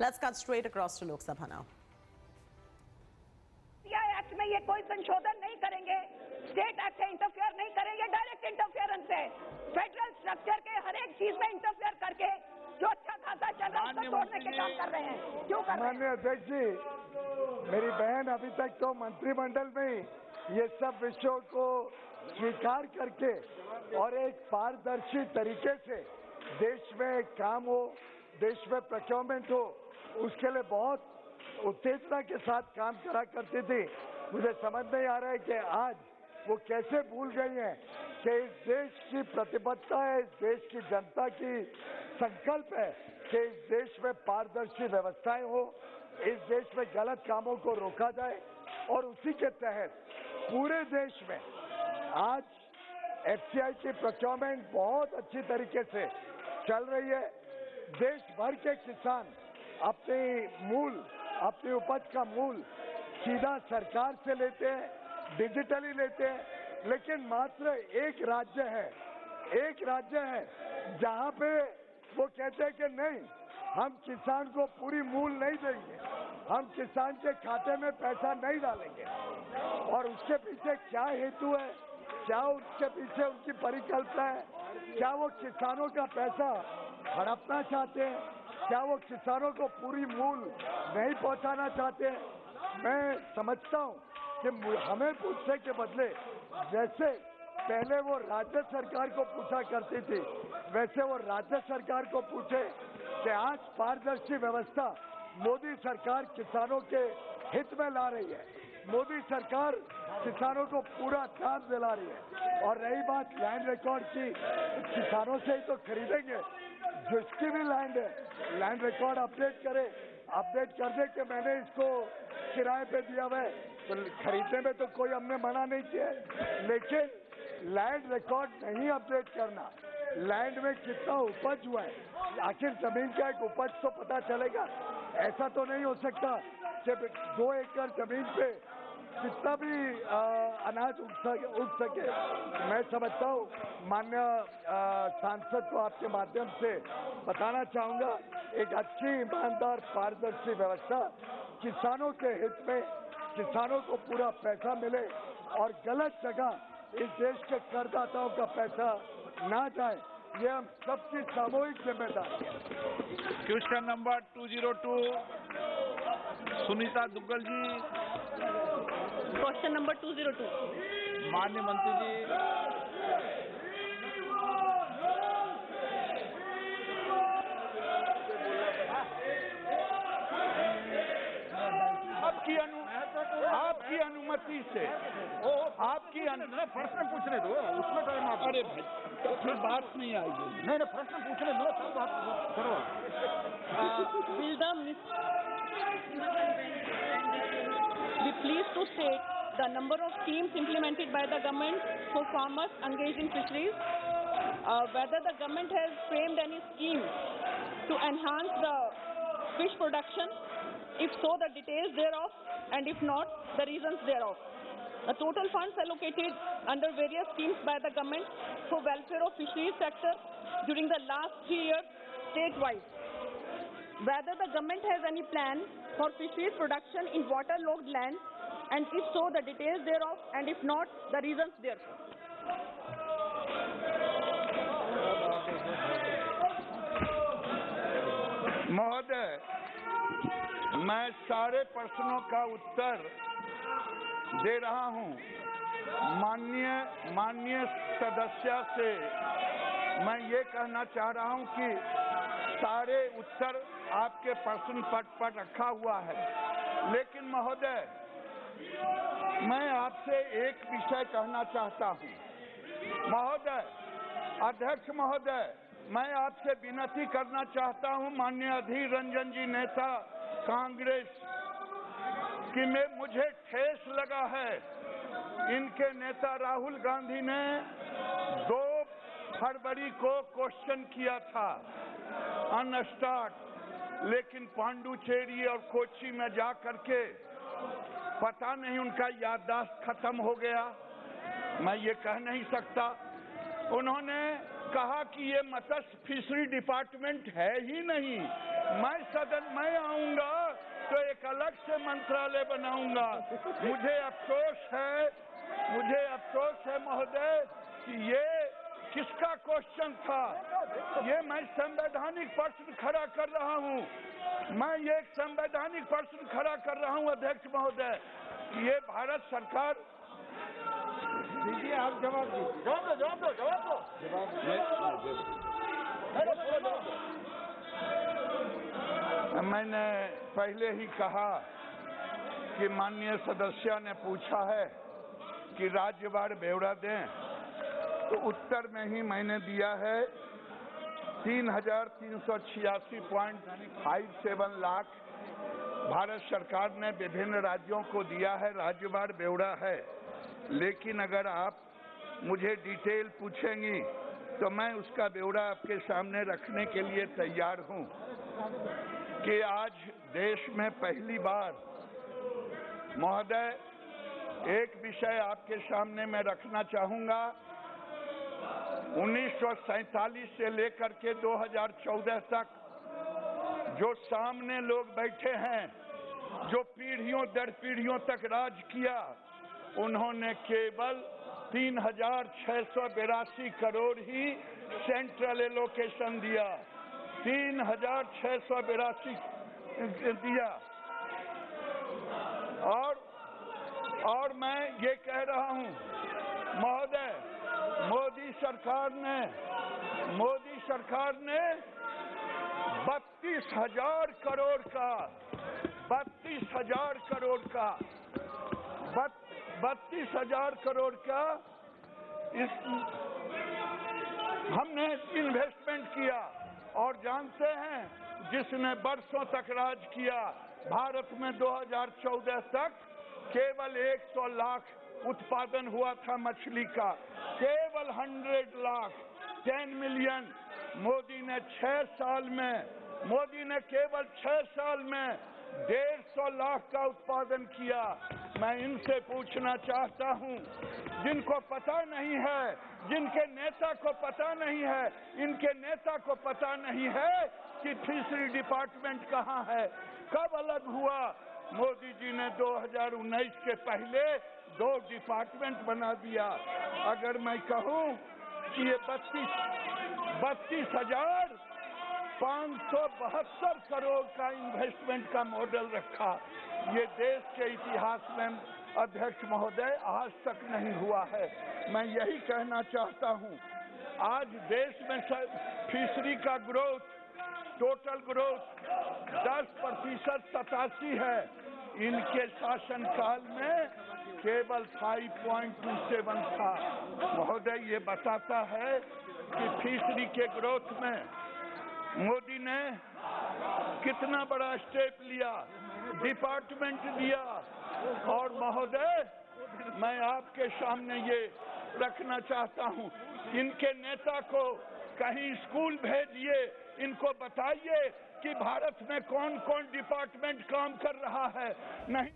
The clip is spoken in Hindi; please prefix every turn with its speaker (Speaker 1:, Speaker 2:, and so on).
Speaker 1: Let's cut straight across to Lok Sabha now.
Speaker 2: Act में ये कोई संशोधन नहीं करेंगे, स्टेट एक्ट से इंटरफेयर नहीं करेंगे, डायरेक्ट इंटरफेरेंस है। फेडरल स्ट्रक्चर के हर एक चीज में इंटरफेयर करके जो अच्छा खासा चल रहा है उसको तोड़ने के काम कर रहे हैं। क्यों कर रहे हैं?
Speaker 3: माननीय अध्यक्ष जी, मेरी बहन अभी तक तो मंत्रिमंडल में ये सब विषयों को स्वीकार करके और एक पारदर्शी तरीके से देश में काम हो, देश में प्रोक्योरमेंट हो, उसके लिए बहुत उत्तेजना के साथ काम करा करती थी। मुझे समझ नहीं आ रहा है कि आज वो कैसे भूल गई हैं कि इस देश की प्रतिबद्धता है, इस देश की जनता की संकल्प है कि इस देश में पारदर्शी व्यवस्थाएं हो, इस देश में गलत कामों को रोका जाए और उसी के तहत पूरे देश में आज एफसीआई की प्रोक्योरमेंट बहुत अच्छी तरीके से चल रही है। देश भर के किसान अपनी उपज का मूल सीधा सरकार से लेते हैं, डिजिटली लेते हैं, लेकिन मात्र एक राज्य है जहां पे वो कहते हैं कि नहीं, हम किसान को पूरी मूल नहीं देंगे, हम किसान के खाते में पैसा नहीं डालेंगे। और उसके पीछे क्या हेतु है, क्या उसके पीछे उनकी परिकल्पना है, क्या वो किसानों का पैसा हड़पना चाहते हैं, क्या वो किसानों को पूरी मूल नहीं पहुंचाना चाहते हैं? मैं समझता हूं कि हमें पूछने के बदले जैसे पहले वो राज्य सरकार को पूछा करती थी, वैसे वो राज्य सरकार को पूछे कि आज पारदर्शी व्यवस्था मोदी सरकार किसानों के हित में ला रही है, मोदी सरकार किसानों को पूरा दाम दिला रही है। और रही बात लैंड रिकॉर्ड की, किसानों से ही तो खरीदेंगे, जिसकी भी लैंड है लैंड रिकॉर्ड अपडेट कर दे कि मैंने इसको किराए पे दिया हुआ है, तो खरीदने में तो कोई हमने मना नहीं किया है। लेकिन लैंड रिकॉर्ड नहीं अपडेट करना, लैंड में कितना उपज हुआ है, आखिर जमीन का एक उपज तो पता चलेगा। ऐसा तो नहीं हो सकता कि 2 एकड़ जमीन पे कितना भी अनाज उग सके। मैं समझता हूँ माननीय सांसद को आपके माध्यम से बताना चाहूंगा, एक अच्छी ईमानदार पारदर्शी व्यवस्था किसानों के हित में, किसानों को पूरा पैसा मिले और गलत जगह इस देश के करदाताओं का पैसा ना जाए, ये हम सबकी सामूहिक जिम्मेदारी है।
Speaker 4: Question number 202 Sunita Duggal ji.
Speaker 5: Question number 202।
Speaker 4: माननीय मंत्री जी। आपकी अनुमति से
Speaker 6: प्रश्न पूछने दो, उसमें टाइम आप।
Speaker 4: अरे भाई, तो फिर बात नहीं आएगी।
Speaker 6: नहीं, प्रश्न पूछने दो, तब बात करो।
Speaker 5: Will the minister be pleased to state the number of schemes implemented by the government for farmers engaged in fisheries? Whether the government has framed any scheme to enhance the fish production? If so, the details thereof, and if not, the reasons thereof. The total funds allocated under various schemes by the government for welfare of fisheries sector during the last 3 years statewide. Whether the government has any plan for fisheries production in waterlogged land, and if so, the details thereof, and if not, the reasons therefor.
Speaker 4: महोदय, मैं सारे प्रश्नों का उत्तर दे रहा हूं। माननीय सदस्य से मैं ये कहना चाह रहा हूं कि सारे उत्तर आपके प्रश्न पट पर रखा हुआ है। लेकिन महोदय, मैं आपसे एक विषय कहना चाहता हूं। महोदय, अध्यक्ष महोदय, मैं आपसे विनती करना चाहता हूं, माननीय अधीर रंजन जी नेता कांग्रेस, कि मुझे ठेस लगा है इनके नेता राहुल गांधी ने 2 फरवरी को क्वेश्चन किया था अनस्टार्ट, लेकिन पांडुचेरी और कोच्चि में जा करके पता नहीं उनका याददाश्त खत्म हो गया, मैं ये कह नहीं सकता। उन्होंने कहा कि ये मत्स्य फिशरी डिपार्टमेंट है ही नहीं। मैं सदन में आऊंगा तो एक अलग से मंत्रालय बनाऊंगा। मुझे अफसोस है महोदय कि ये किसका क्वेश्चन था। ये मैं संवैधानिक प्रश्न खड़ा कर रहा हूँ। मैं ये एक संवैधानिक प्रश्न खड़ा कर रहा हूँ अध्यक्ष महोदय। ये भारत सरकार
Speaker 6: दीजिए, आप जवाब दीजिए। जवाब दो।
Speaker 4: मैंने पहले ही कहा कि माननीय सदस्य ने पूछा है कि राज्यवार ब्यौरा दें, तो उत्तर में ही मैंने दिया है 3,386.57 लाख भारत सरकार ने विभिन्न राज्यों को दिया है, राज्यवार ब्यौरा है। लेकिन अगर आप मुझे डिटेल पूछेंगी तो मैं उसका ब्यौरा आपके सामने रखने के लिए तैयार हूं कि आज देश में पहली बार महोदय एक विषय आपके सामने मैं रखना चाहूंगा। 1947 से लेकर के 2014 तक जो सामने लोग बैठे हैं, जो पीढ़ियों दर पीढ़ियों तक राज किया, उन्होंने केवल 3,682 करोड़ ही सेंट्रल एलोकेशन दिया। 3,682 दिया। और मैं ये कह रहा हूं महोदय, मोदी सरकार ने 32,000 करोड़ का 32,000 करोड़ का हमने इन्वेस्टमेंट किया। और जानते हैं जिसने बरसों तक राज किया भारत में 2014 तक केवल 100 लाख उत्पादन हुआ था मछली का, केवल 100 लाख 10 मिलियन। मोदी ने केवल 6 साल में 150 लाख का उत्पादन किया। मैं इनसे पूछना चाहता हूं, जिनको पता नहीं है, जिनके नेता को पता नहीं है, इनके नेता को पता नहीं है कि फिशरी डिपार्टमेंट कहां है, कब अलग हुआ। मोदी जी ने 2019 के पहले 2 डिपार्टमेंट बना दिया। अगर मैं कहूं कि ये 32,572 करोड़ का इन्वेस्टमेंट का मॉडल रखा, ये देश के इतिहास में अध्यक्ष महोदय आज तक नहीं हुआ है। मैं यही कहना चाहता हूं, आज देश में फिशरी का ग्रोथ, टोटल ग्रोथ 10% 87 है। इनके शासनकाल में केवल 5.27 था। महोदय, ये बताता है कि फिशरी के ग्रोथ में मोदी ने कितना बड़ा स्टेप लिया, डिपार्टमेंट दिया। और महोदय, मैं आपके सामने ये रखना चाहता हूं, इनके नेता को कहीं स्कूल भेजिए, इनको बताइए कि भारत में कौन कौन डिपार्टमेंट काम कर रहा है। नहीं